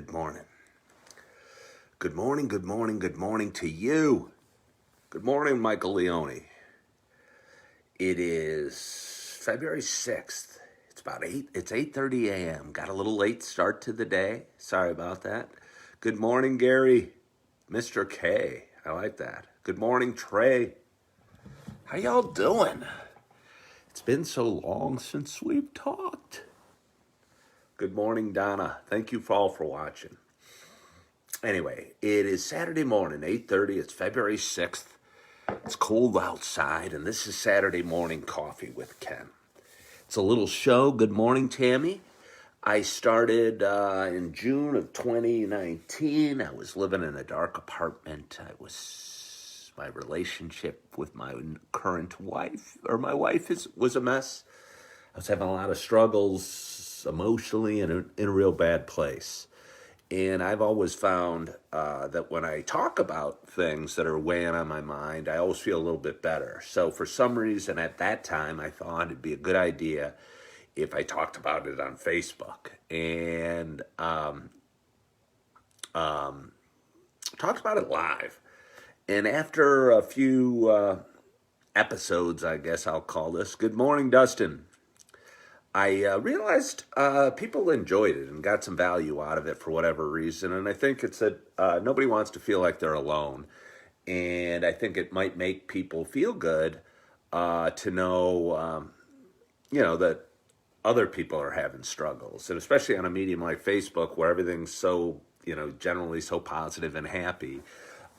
good morning. Good morning, good morning, good morning to you. Good morning, Michael Leone. It is February 6th. It's 8:30 a.m. Got a little late start to the day. Sorry about that. Good morning, Gary. Mr. K. I like that. Good morning, Trey. How y'all doing? It's been so long since we've talked. Good morning, Donna. Thank you all for watching. Anyway, it is Saturday morning, 8:30. It's February 6th. It's cold outside, and this is Saturday Morning Coffee with Ken. It's a little show. Good morning, Tammy. I started in June of 2019. I was living in a dark apartment. My relationship with my current wife, or my wife was a mess. I was having a lot of struggles emotionally and in a real bad place. And I've always found that when I talk about things that are weighing on my mind, I always feel a little bit better. So for some reason at that time, I thought it'd be a good idea if I talked about it on Facebook. And talked about it live. And after a few episodes, I guess I'll call this, good morning, Dustin. I realized people enjoyed it and got some value out of it for whatever reason. And I think it's that nobody wants to feel like they're alone. And I think it might make people feel good to know, that other people are having struggles. And especially on a medium like Facebook where everything's so, generally so positive and happy.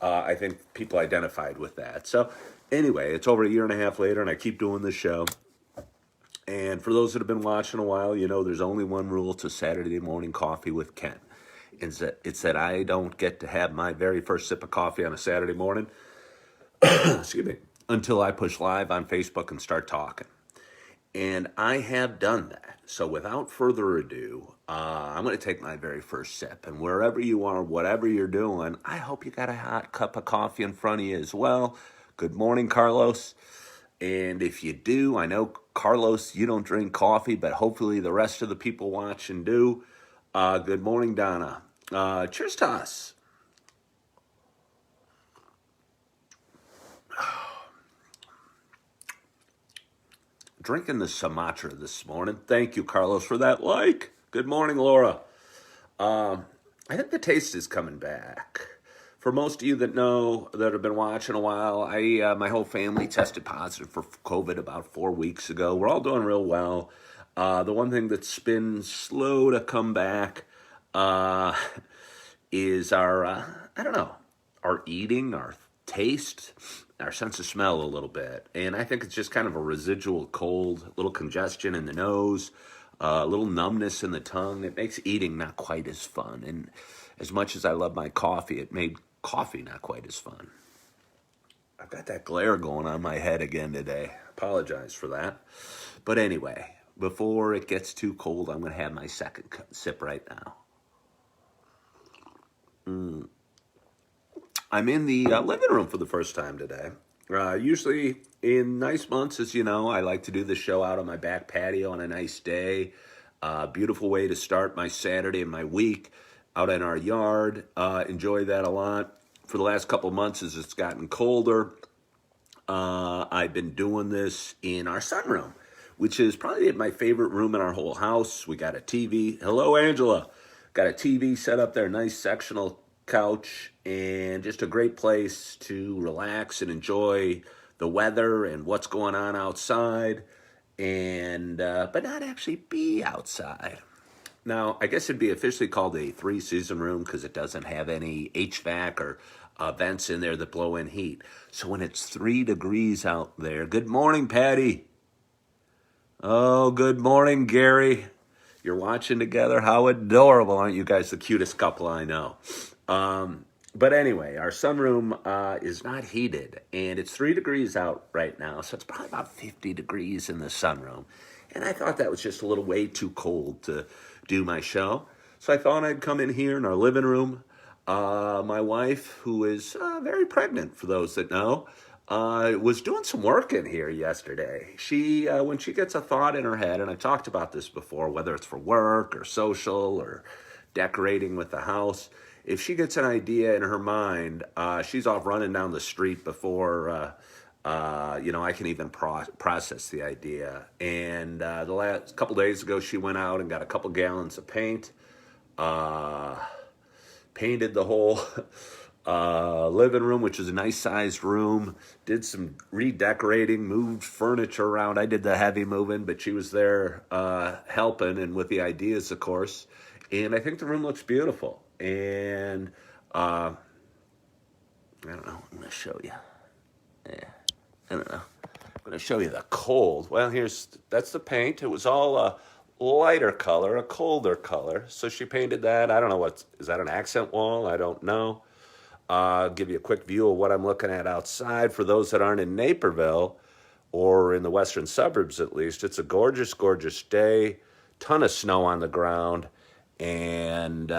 I think people identified with that. So anyway, it's over a year and a half later and I keep doing this show. And for those that have been watching a while, there's only one rule to Saturday Morning Coffee with Ken. It's that I don't get to have my very first sip of coffee on a Saturday morning, excuse me, until I push live on Facebook and start talking. And I have done that. So without further ado, I'm going to take my very first sip. And wherever you are, whatever you're doing, I hope you got a hot cup of coffee in front of you as well. Good morning, Carlos. And if you do, I know, Carlos, you don't drink coffee, but hopefully the rest of the people watching do. Good morning, Donna. Cheers to us. Drinking the Sumatra this morning. Thank you, Carlos, for that like. Good morning, Laura. I think the taste is coming back. For most of you that know, that have been watching a while, my whole family tested positive for COVID about 4 weeks ago. We're all doing real well. The one thing that's been slow to come back is our eating, our taste, our sense of smell a little bit. And I think it's just kind of a residual cold, a little congestion in the nose, a little numbness in the tongue. It makes eating not quite as fun. And as much as I love my coffee, it made coffee not quite as fun. I've got that glare going on my head again today. Apologize for that. But anyway, before it gets too cold, I'm going to have my second sip right now. I'm in the living room for the first time today. Usually in nice months, as you know, I like to do the show out on my back patio on a nice day. Beautiful way to start my Saturday and my week. Out in our yard, enjoy that a lot. For the last couple months, as it's gotten colder, I've been doing this in our sunroom, which is probably my favorite room in our whole house. We got a TV. Hello, Angela. Got a TV set up there, nice sectional couch, and just a great place to relax and enjoy the weather and what's going on outside, and but not actually be outside. Now, I guess it'd be officially called a 3-season room because it doesn't have any HVAC or vents in there that blow in heat. So when it's 3 degrees out there, good morning, Patty. Oh, good morning, Gary. You're watching together. How adorable. Aren't you guys the cutest couple I know? But anyway, our sunroom is not heated, and it's 3 degrees out right now, so it's probably about 50 degrees in the sunroom. And I thought that was just a little way too cold to do my show. So I thought I'd come in here in our living room. My wife, who is very pregnant, for those that know, was doing some work in here yesterday. She, when she gets a thought in her head, and I talked about this before, whether it's for work or social or decorating with the house. If she gets an idea in her mind, she's off running down the street before I can even process the idea. And the last couple days ago, she went out and got a couple gallons of paint, uh, painted the whole living room, which is a nice sized room, did some redecorating, moved furniture around. I did the heavy moving, but she was there helping and with the ideas, of course. And I think the room looks beautiful. And I don't know, I'm going to show you. Yeah, I don't know. I'm going to show you the cold. Well, that's the paint. It was all a lighter color, a colder color. So she painted that. I don't know is that an accent wall? I don't know. I'll give you a quick view of what I'm looking at outside. For those that aren't in Naperville, or in the western suburbs at least, it's a gorgeous, gorgeous day. Ton of snow on the ground. And,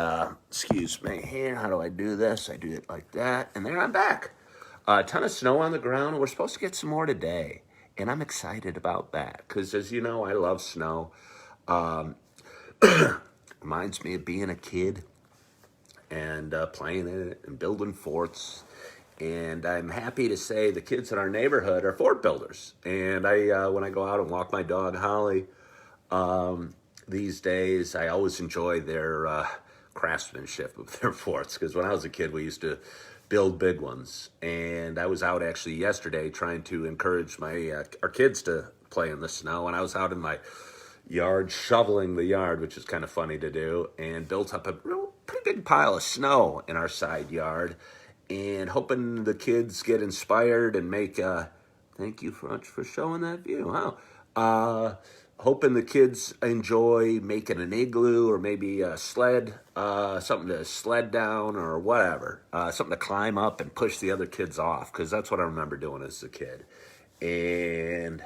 excuse me here, how do I do this? I do it like that, and there I'm back. A ton of snow on the ground, and we're supposed to get some more today. And I'm excited about that, because as you know, I love snow. Reminds me of being a kid and playing in it and building forts. And I'm happy to say the kids in our neighborhood are fort builders. And when I go out and walk my dog, Holly, these days, I always enjoy their craftsmanship of their forts, because when I was a kid, we used to build big ones. And I was out actually yesterday trying to encourage our kids to play in the snow, and I was out in my yard shoveling the yard, which is kind of funny to do, and built up a pretty big pile of snow in our side yard, and hoping the kids get inspired and make thank you very much for showing that view. Wow. Hoping the kids enjoy making an igloo, or maybe a sled, something to sled down or whatever, something to climb up and push the other kids off, because that's what I remember doing as a kid. And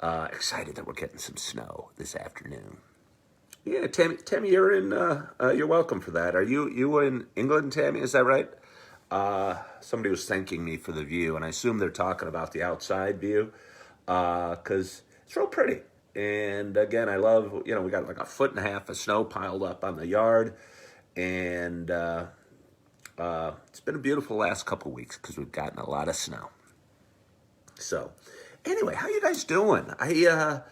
excited that we're getting some snow this afternoon. Yeah, Tammy, you're welcome for that. Are you in England, Tammy? Is that right? Somebody was thanking me for the view, and I assume they're talking about the outside view, because it's real pretty. And again, I love, we got like 1.5 feet of snow piled up on the yard. And it's been a beautiful last couple weeks, because we've gotten a lot of snow. So anyway, how you guys doing? I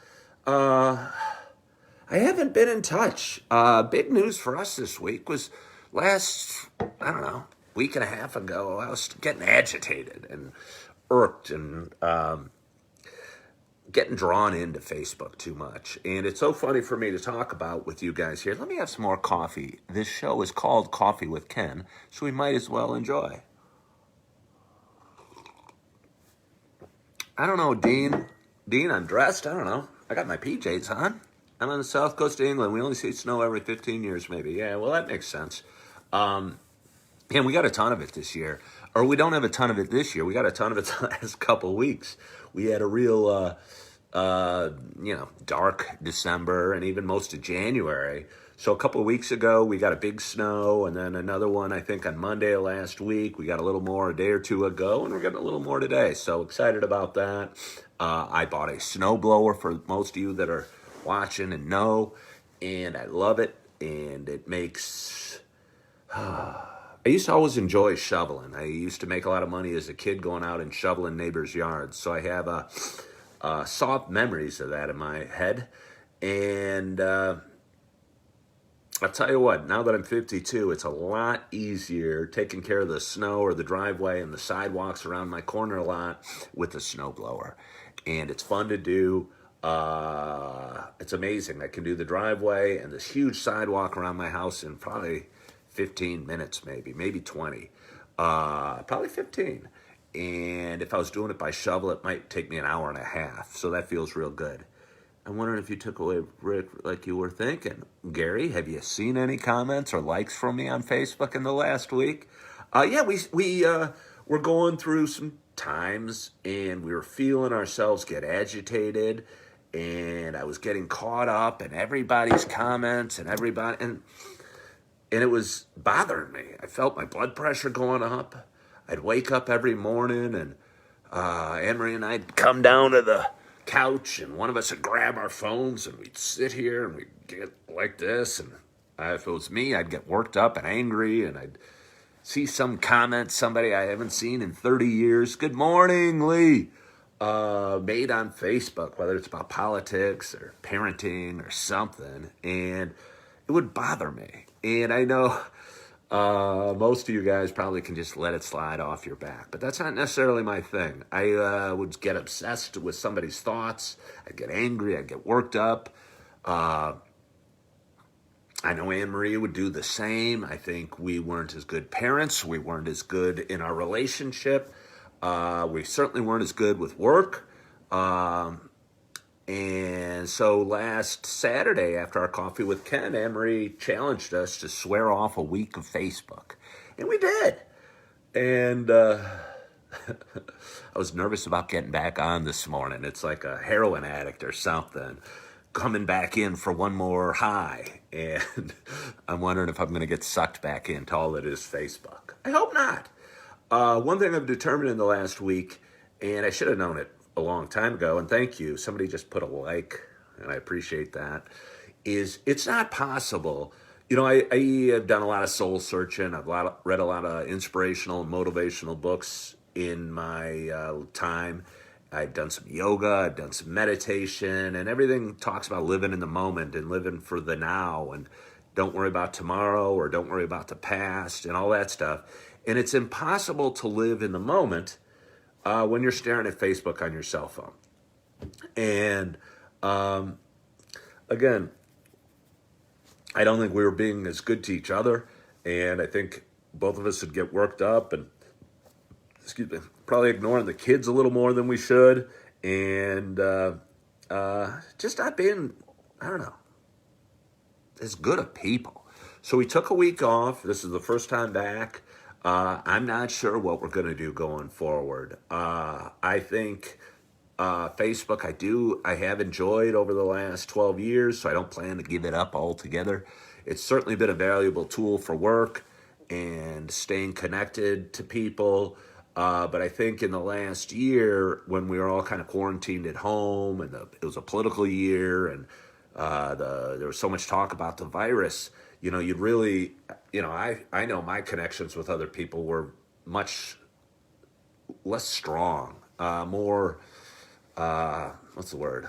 haven't been in touch. Big news for us this week was week and a half ago, I was getting agitated and irked and getting drawn into Facebook too much. And it's so funny for me to talk about with you guys here. Let me have some more coffee. This show is called Coffee with Ken, so we might as well enjoy. I don't know, Dean, I'm dressed. I don't know. I got my PJs on. I'm on the south coast of England. We only see snow every 15 years, maybe. Yeah, well, that makes sense. And we got a ton of it this year. Or we don't have a ton of it this year. We got a ton of it the last couple of weeks. We had a real, dark December and even most of January. So a couple of weeks ago, we got a big snow, and then another one, I think, on Monday of last week. We got a little more a day or two ago, and we're getting a little more today. So excited about that. I bought a snowblower for most of you that are watching and know, and I love it. And it makes... I used to always enjoy shoveling. I used to make a lot of money as a kid going out and shoveling neighbors' yards. So I have soft memories of that in my head. And I'll tell you what, now that I'm 52, it's a lot easier taking care of the snow or the driveway and the sidewalks around my corner lot with the snowblower. And it's fun to do. It's amazing. I can do the driveway and this huge sidewalk around my house in probably 15 minutes, maybe 20, probably 15. And if I was doing it by shovel, it might take me an hour and a half. So that feels real good. I'm wondering if you took away Rick like you were thinking. Gary, have you seen any comments or likes from me on Facebook in the last week? We're going through some times, and we were feeling ourselves get agitated, and I was getting caught up in everybody's comments and it was bothering me. I felt my blood pressure going up. I'd wake up every morning, and Anne-Marie and I'd come down to the couch, and one of us would grab our phones, and we'd sit here, and we'd get like this, and If it was me, I'd get worked up and angry, and I'd see some comment somebody I haven't seen in 30 years. Good morning, Lee. Made on Facebook, whether it's about politics or parenting or something, and it would bother me. And I know most of you guys probably can just let it slide off your back, but that's not necessarily my thing. I would get obsessed with somebody's thoughts. I'd get angry. I'd get worked up. I know Anne Marie would do the same. I think we weren't as good parents. We weren't as good in our relationship. We certainly weren't as good with work. And so last Saturday, after our coffee with Ken, Anne Marie challenged us to swear off a week of Facebook. And we did. And I was nervous about getting back on this morning. It's like a heroin addict or something coming back in for one more high. And I'm wondering if I'm going to get sucked back into all that is Facebook. I hope not. One thing I've determined in the last week, and I should have known it a long time ago, and thank you, somebody just put a like, and I appreciate that, is it's not possible. You know, I have done a lot of soul searching. I've read a lot of inspirational and motivational books in my time. I've done some yoga, I've done some meditation, and everything talks about living in the moment and living for the now and don't worry about tomorrow or don't worry about the past and all that stuff. And it's impossible to live in the moment when you're staring at Facebook on your cell phone. And again, I don't think we were being as good to each other. And I think both of us would get worked up and, probably ignoring the kids a little more than we should. And just not being, I don't know, as good of people. So we took a week off. This is the first time back. I'm not sure what we're going to do going forward. I think Facebook, I have enjoyed over the last 12 years, so I don't plan to give it up altogether. It's certainly been a valuable tool for work and staying connected to people. But I think in the last year, when we were all kind of quarantined at home, and it was a political year, and there was so much talk about the virus, you'd really, I know my connections with other people were much less strong, more, what's the word?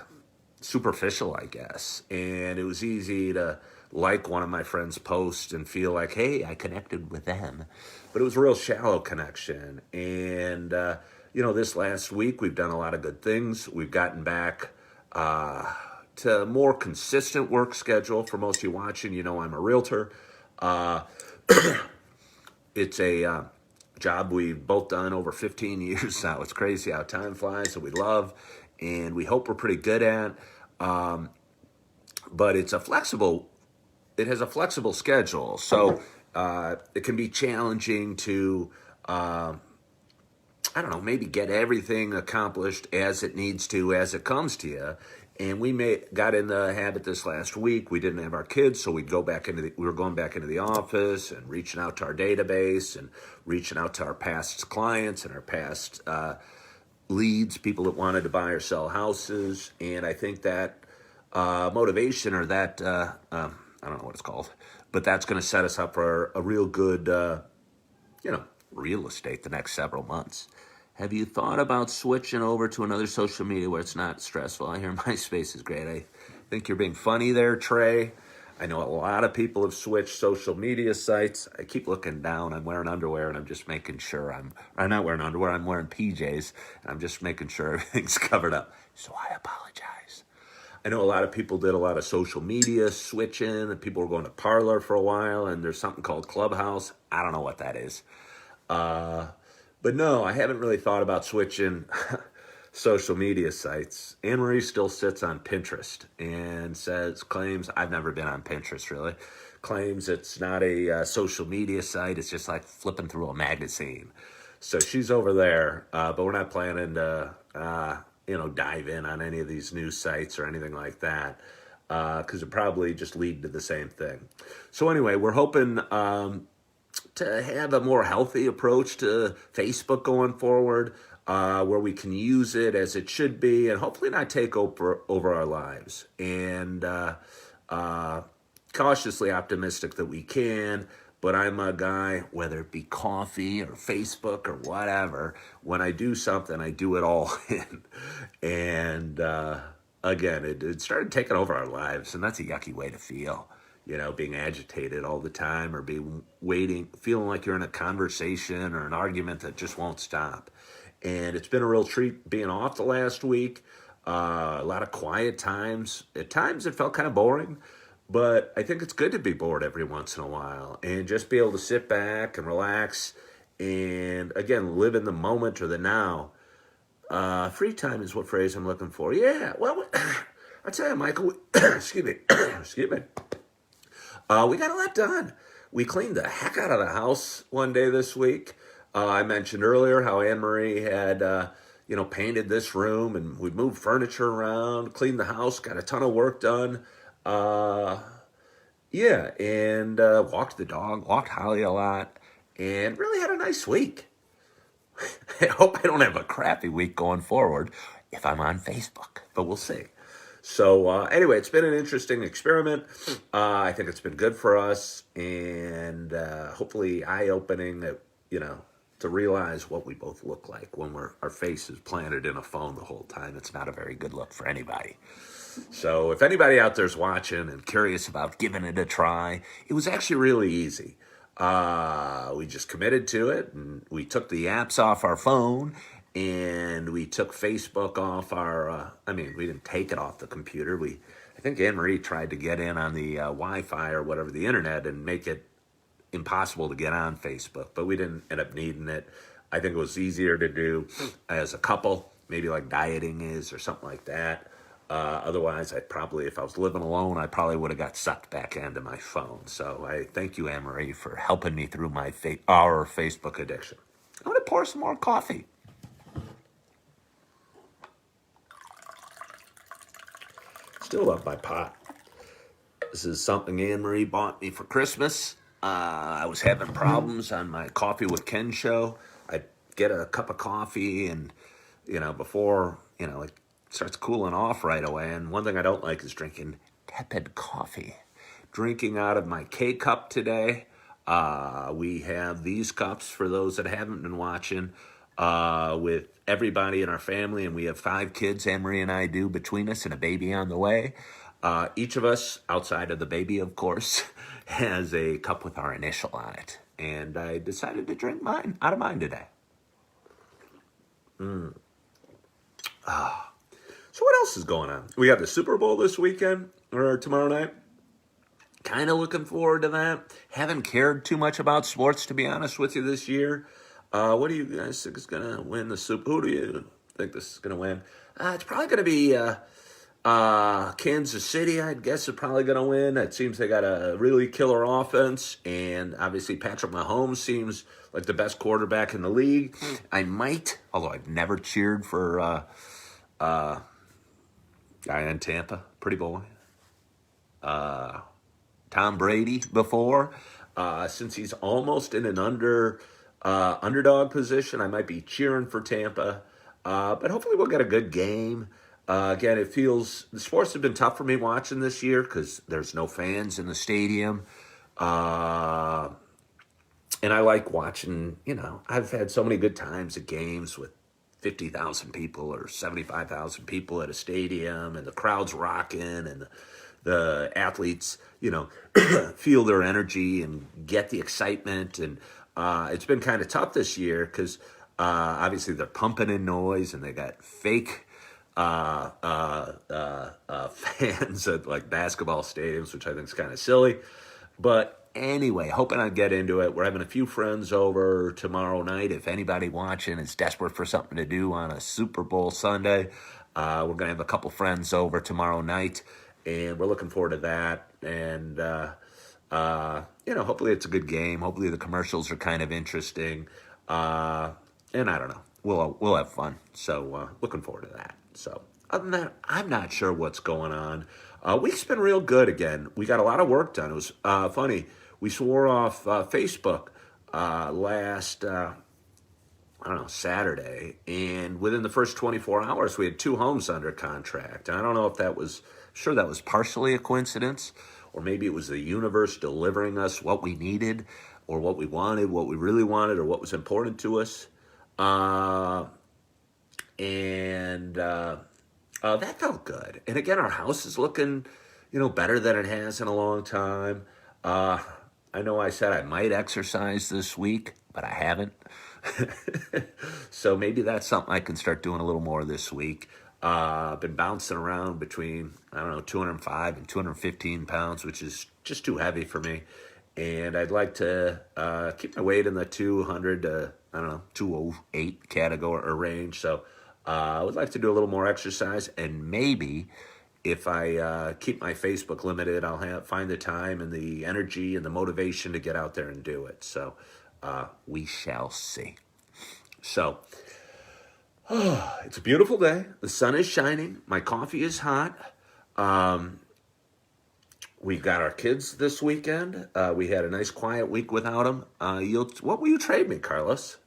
Superficial, I guess. And it was easy to like one of my friends' posts and feel like, hey, I connected with them. But it was a real shallow connection. And, this last week, we've done a lot of good things. We've gotten back to a more consistent work schedule. For most of you watching, I'm a realtor. It's a job we've both done over 15 years now. It's crazy how time flies, that we love, and we hope we're pretty good at. But it has a flexible schedule. So it can be challenging to, maybe get everything accomplished as it needs to, as it comes to you. And we got in the habit this last week. We didn't have our kids, so we were going back into the office and reaching out to our database and reaching out to our past clients and our past leads, people that wanted to buy or sell houses. And I think that motivation, or that, I don't know what it's called, but that's going to set us up for a real good, real estate the next several months. Have you thought about switching over to another social media where it's not stressful? I hear MySpace is great. I think you're being funny there, Trey. I know a lot of people have switched social media sites. I keep looking down. I'm wearing underwear, and I'm just making sure I'm not wearing underwear. I'm wearing PJs, and I'm just making sure everything's covered up. So I apologize. I know a lot of people did a lot of social media switching, and people were going to Parler for a while, and there's something called Clubhouse. I don't know what that is. But no, I haven't really thought about switching social media sites. Anne Marie still sits on Pinterest and claims, I've never been on Pinterest really, claims it's not a social media site. It's just like flipping through a magazine. So she's over there, but we're not planning to, dive in on any of these news sites or anything like that, because it probably just lead to the same thing. So anyway, we're hoping to have a more healthy approach to Facebook going forward, where we can use it as it should be and hopefully not take over our lives. And kind cautiously optimistic that we can. But I'm a guy, whether it be coffee or Facebook or whatever, when I do something, I do it all in. And again, it started taking over our lives, and that's a yucky way to feel. Being agitated all the time or being waiting, feeling like you're in a conversation or an argument that just won't stop. And it's been a real treat being off the last week. A lot of quiet times. At times it felt kind of boring, but I think it's good to be bored every once in a while and just be able to sit back and relax and, again, live in the moment or the now. Free time is what phrase I'm looking for. Yeah, well, I'll tell you, Michael, excuse me, excuse me. We got a lot done. We cleaned the heck out of the house one day this week. I mentioned earlier how Anne-Marie had, painted this room, and we moved furniture around, cleaned the house, got a ton of work done. And walked the dog, walked Holly a lot, and really had a nice week. I hope I don't have a crappy week going forward if I'm on Facebook, but we'll see. So anyway, it's been an interesting experiment. I think it's been good for us, and hopefully eye-opening, to realize what we both look like when our face is planted in a phone the whole time. It's not a very good look for anybody. So if anybody out there's watching and curious about giving it a try, it was actually really easy. We just committed to it, and we took the apps off our phone, and we took Facebook off our, we didn't take it off the computer. I think Anne-Marie tried to get in on the Wi-Fi or whatever, the internet, and make it impossible to get on Facebook, but we didn't end up needing it. I think it was easier to do as a couple, maybe like dieting is or something like that. Otherwise, if I was living alone, I probably would have got sucked back into my phone. So I thank you, Anne-Marie, for helping me through our Facebook addiction. I'm going to pour some more coffee. Still love my pot. This is something Anne-Marie bought me for Christmas. I was having problems on my Coffee with Ken show. I'd get a cup of coffee and, before, it starts cooling off right away. And one thing I don't like is drinking tepid coffee. Drinking out of my K-cup today. We have these cups, for those that haven't been watching, with everybody in our family, and we have 5 kids, Anne-Marie and I do, between us, and a baby on the way. Each of us, outside of the baby, of course, has a cup with our initial on it. And I decided to drink mine out of mine today. So what else is going on? We got the Super Bowl this weekend, or tomorrow night. Kind of looking forward to that. Haven't cared too much about sports, to be honest with you, this year. What do you guys think is going to win the Super Bowl? Who do you think this is going to win? It's probably going to be Kansas City, I guess, is probably going to win. It seems they got a really killer offense, and obviously Patrick Mahomes seems like the best quarterback in the league. I might, although I've never cheered for guy in Tampa, pretty boy, Tom Brady before. Since he's almost in an underdog position, I might be cheering for Tampa. But hopefully we'll get a good game. Again, the sports have been tough for me watching this year because there's no fans in the stadium. And I like watching, I've had so many good times at games with 50,000 people or 75,000 people at a stadium, and the crowd's rocking, and the athletes, feel their energy and get the excitement. And it's been kind of tough this year because obviously they're pumping in noise, and they got fake fans at like basketball stadiums, which I think is kind of silly. But anyway, hoping I get into it. We're having a few friends over tomorrow night. If anybody watching is desperate for something to do on a Super Bowl Sunday, we're going to have a couple friends over tomorrow night, and we're looking forward to that. And, hopefully it's a good game. Hopefully the commercials are kind of interesting. And I don't know. We'll have fun. So looking forward to that. So other than that, I'm not sure what's going on. Week's been real good again. We got a lot of work done. It was funny. We swore off Facebook last, Saturday. And within the first 24 hours, we had 2 homes under contract. And I don't know if that was partially a coincidence, or maybe it was the universe delivering us what we needed, or what we wanted, what we really wanted, or what was important to us. And that felt good. And again, our house is looking, better than it has in a long time. I know I said I might exercise this week, but I haven't. So maybe that's something I can start doing a little more this week. I've been bouncing around between, 205 and 215 pounds, which is just too heavy for me. And I'd like to keep my weight in the 200 to, 208 category or range. So I would like to do a little more exercise, and maybe if I keep my Facebook limited, I'll find the time and the energy and the motivation to get out there and do it. So we shall see. So it's a beautiful day. The sun is shining. My coffee is hot. We've got our kids this weekend. We had a nice quiet week without them. What will you trade me, Carlos?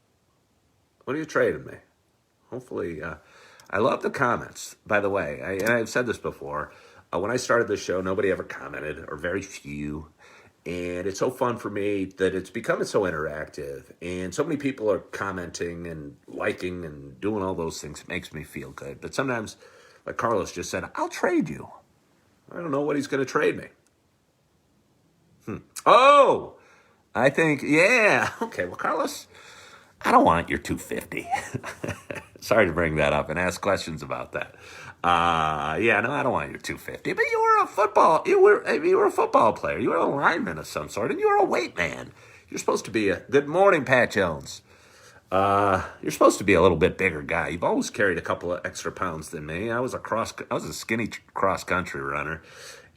What are you trading me? Hopefully, I love the comments, by the way. And I've said this before. When I started this show, nobody ever commented, or very few. And it's so fun for me that it's becoming so interactive. And so many people are commenting and liking and doing all those things. It makes me feel good. But sometimes, like Carlos just said, I'll trade you. I don't know what he's going to trade me. Oh, I think, yeah. Okay, well, Carlos, I don't want your 250. Sorry to bring that up and ask questions about that. Yeah, no, I don't want your 250. But you were a football player. You were a lineman of some sort, and you were a weight man. You're supposed to be good morning, Pat Jones. You're supposed to be a little bit bigger guy. You've always carried a couple of extra pounds than me. I was a skinny cross country runner,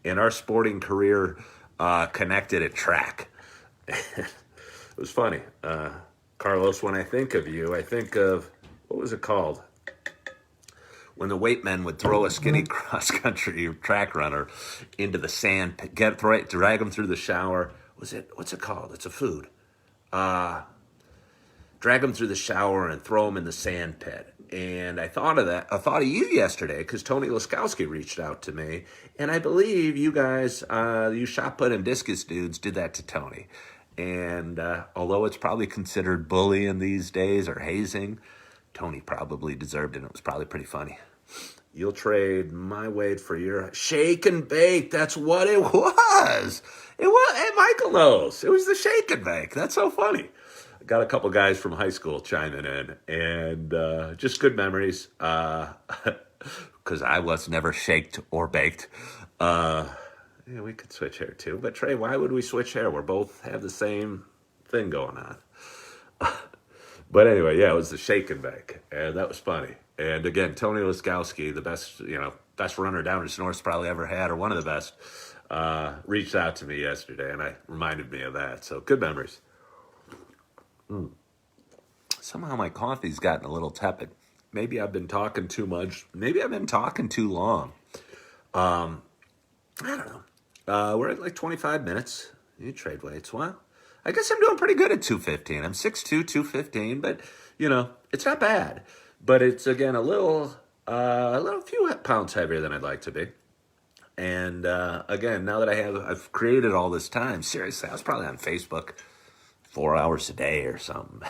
and our sporting career connected at track. It was funny. Carlos, when I think of you, I think of, what was it called? When the weight men would throw a skinny cross-country track runner into the sand pit, drag him through the shower. What's it called? It's a food. Drag him through the shower and throw him in the sand pit. And I thought of you yesterday because Tony Laskowski reached out to me. And I believe you guys, you shot put and discus dudes did that to Tony. And although it's probably considered bullying these days or hazing, Tony probably deserved it. And it was probably pretty funny. You'll trade my weight for your shake and bake. That's what it was. It was. Hey, Michael knows. It was the shake and bake. That's so funny. I got a couple guys from high school chiming in, and just good memories. Because I was never shaked or baked. Yeah, we could switch hair too. But Trey, why would we switch hair? We're both have the same thing going on. But anyway, yeah, it was the shake and bake, and that was funny. And again, Tony Laskowski, the best runner down to North probably ever had, or one of the best, reached out to me yesterday, and I reminded me of that. So good memories. Somehow my coffee's gotten a little tepid. Maybe I've been talking too much. Maybe I've been talking too long. I don't know. We're at like 25 minutes. You trade weights. Well, I guess I'm doing pretty good at 215. I'm 6'2", 215, but, it's not bad. But it's, again, a few pounds heavier than I'd like to be. And, again, now that I've created all this time, seriously, I was probably on Facebook 4 hours a day or something.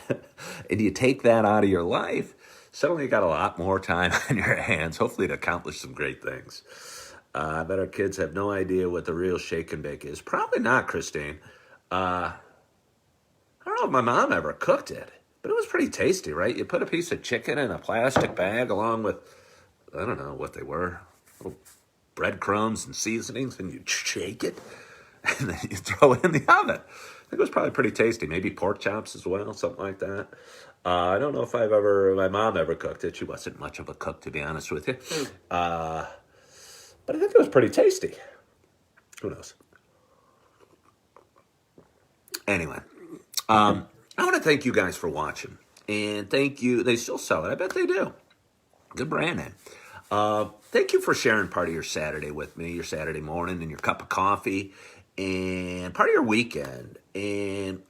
And you take that out of your life, suddenly you got a lot more time on your hands, hopefully to accomplish some great things. I bet our kids have no idea what the real shake and bake is. Probably not, Christine. I don't know if my mom ever cooked it, but it was pretty tasty, right? You put a piece of chicken in a plastic bag along with, I don't know what they were, little breadcrumbs and seasonings, and you shake it, and then you throw it in the oven. I think it was probably pretty tasty. Maybe pork chops as well, something like that. I don't know if my mom ever cooked it. She wasn't much of a cook, to be honest with you. But I think it was pretty tasty. Who knows? Anyway, I want to thank you guys for watching. And thank you. They still sell it. I bet they do. Good brand name. Thank you for sharing part of your Saturday with me, your Saturday morning and your cup of coffee and part of your weekend. And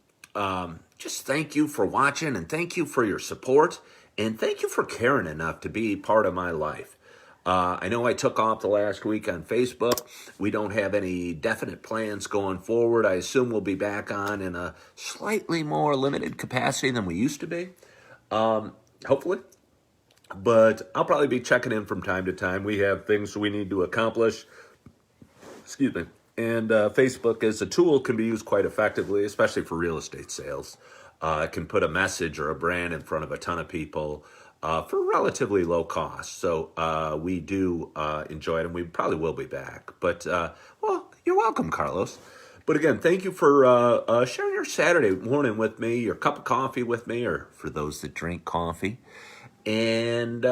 just thank you for watching, and thank you for your support, and thank you for caring enough to be part of my life. I know I took off the last week on Facebook. We don't have any definite plans going forward. I assume we'll be back on in a slightly more limited capacity than we used to be, hopefully. But I'll probably be checking in from time to time. We have things we need to accomplish. Excuse me. And Facebook as a tool can be used quite effectively, especially for real estate sales. It can put a message or a brand in front of a ton of people for relatively low cost. So we do enjoy it, and we probably will be back. But, well, you're welcome, Carlos. But again, thank you for sharing your Saturday morning with me, your cup of coffee with me, or for those that drink coffee. And,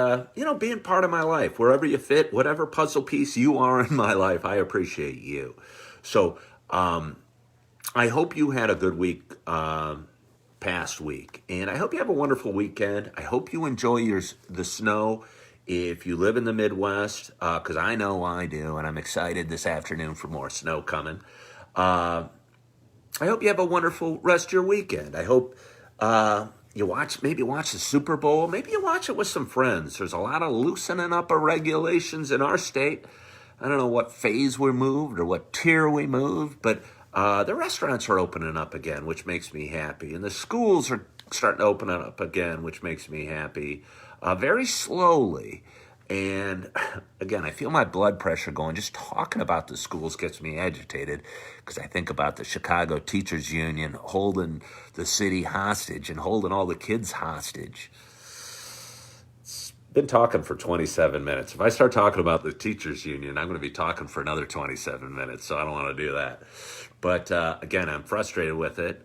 being part of my life, wherever you fit, whatever puzzle piece you are in my life, I appreciate you. So I hope you had a good week past week, and I hope you have a wonderful weekend. I hope you enjoy the snow if you live in the Midwest, because I know I do, and I'm excited this afternoon for more snow coming. I hope you have a wonderful rest of your weekend. I hope you maybe watch the Super Bowl. Maybe you watch it with some friends. There's a lot of loosening up of regulations in our state. I don't know what phase we moved or what tier we moved, but the restaurants are opening up again, which makes me happy. And the schools are starting to open up again, which makes me happy. Very slowly. And again, I feel my blood pressure going. Just talking about the schools gets me agitated because I think about the Chicago Teachers Union holding the city hostage and holding all the kids hostage. It's been talking for 27 minutes. If I start talking about the Teachers Union, I'm going to be talking for another 27 minutes, so I don't want to do that. But again, I'm frustrated with it.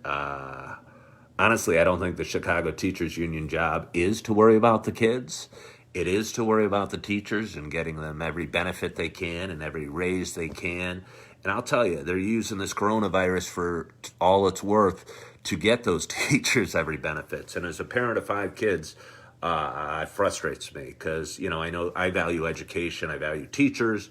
Honestly, I don't think the Chicago Teachers Union job is to worry about the kids. It is to worry about the teachers and getting them every benefit they can and every raise they can. And I'll tell you, they're using this coronavirus for all it's worth to get those teachers every benefits. And as a parent of 5 kids, it frustrates me because, I know I value education, I value teachers,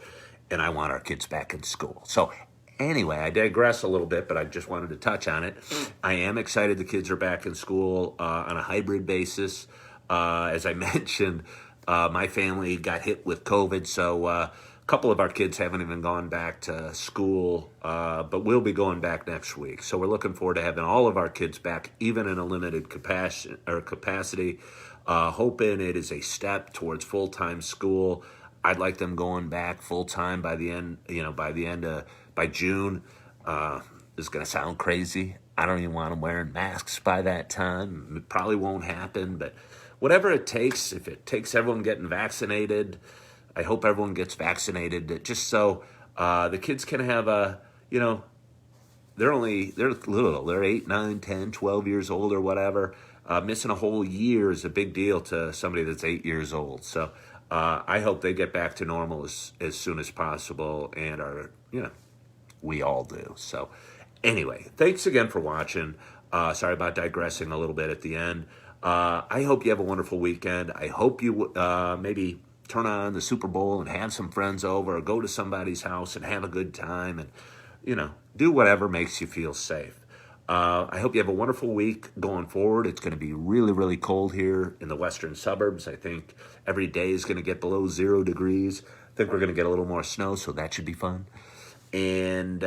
and I want our kids back in school. So anyway, I digress a little bit, but I just wanted to touch on it. I am excited the kids are back in school on a hybrid basis. As I mentioned, my family got hit with COVID, so a couple of our kids haven't even gone back to school, but we'll be going back next week. So we're looking forward to having all of our kids back, even in a limited capacity, hoping it is a step towards full-time school. I'd like them going back full-time by June. This is going to sound crazy. I don't even want them wearing masks by that time. It probably won't happen, but whatever it takes, if it takes everyone getting vaccinated, I hope everyone gets vaccinated just so the kids can have they're little. They're 8, 9, 10, 12 years old or whatever. Missing a whole year is a big deal to somebody that's 8 years old. So I hope they get back to normal as soon as possible and we all do. So anyway, thanks again for watching. Sorry about digressing a little bit at the end. I hope you have a wonderful weekend. I hope you maybe turn on the Super Bowl and have some friends over or go to somebody's house and have a good time and, do whatever makes you feel safe. I hope you have a wonderful week going forward. It's going to be really, really cold here in the western suburbs. I think every day is going to get below 0 degrees. I think we're going to get a little more snow, so that should be fun. And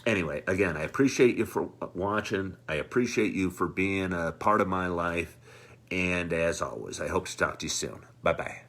anyway, again, I appreciate you for watching. I appreciate you for being a part of my life. And as always, I hope to talk to you soon. Bye-bye.